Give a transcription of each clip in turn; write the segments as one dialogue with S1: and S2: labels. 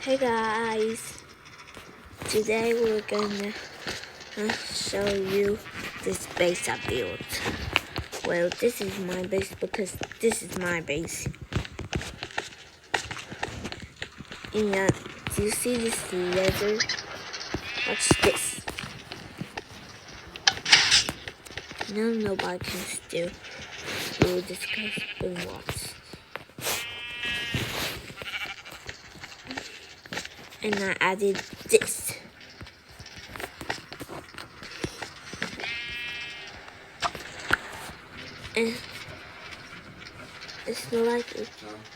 S1: Hey guys, today we're gonna show you this base I built. Well, this is my base because this is my base. And do you see this leather? Watch this. No, nobody can steal this guy's been watched. And I added this. And it's like a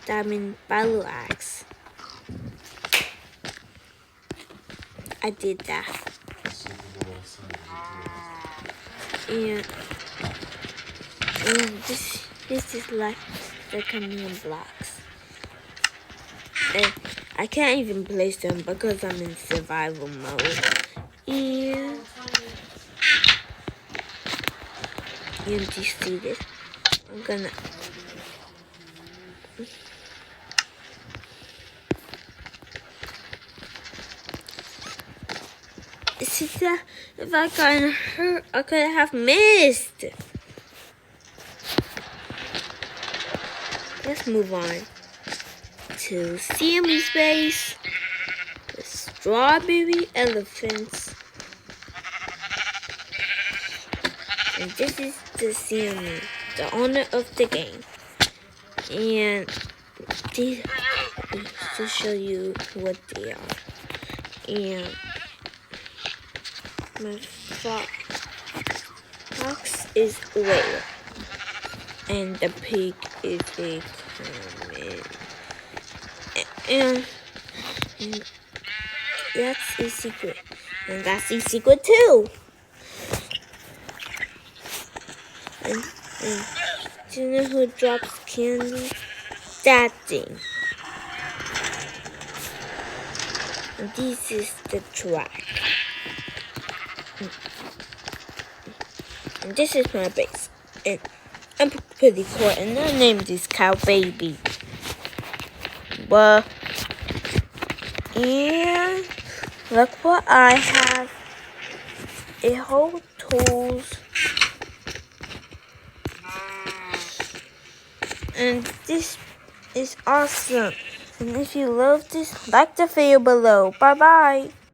S1: diamond battle axe. I did that. And this is like the command blocks. And I can't even place them because I'm in survival mode. And you see this? I'm gonna see that if I got hurt, I could have missed. Let's move on to Sammy's base. The strawberry elephants. And this is the Sammy, the owner of the game. And these to show you what they are. And my fox is whale. And the pig is a common. And that's a secret. And that's a secret too. And do you know who drops candy? That thing. And this is the track. And this is my base. And I'm pretty cool. And I named this cow baby. Well, and look what I have. A whole tools. And this is awesome. And if you love this, like the video below. Bye bye.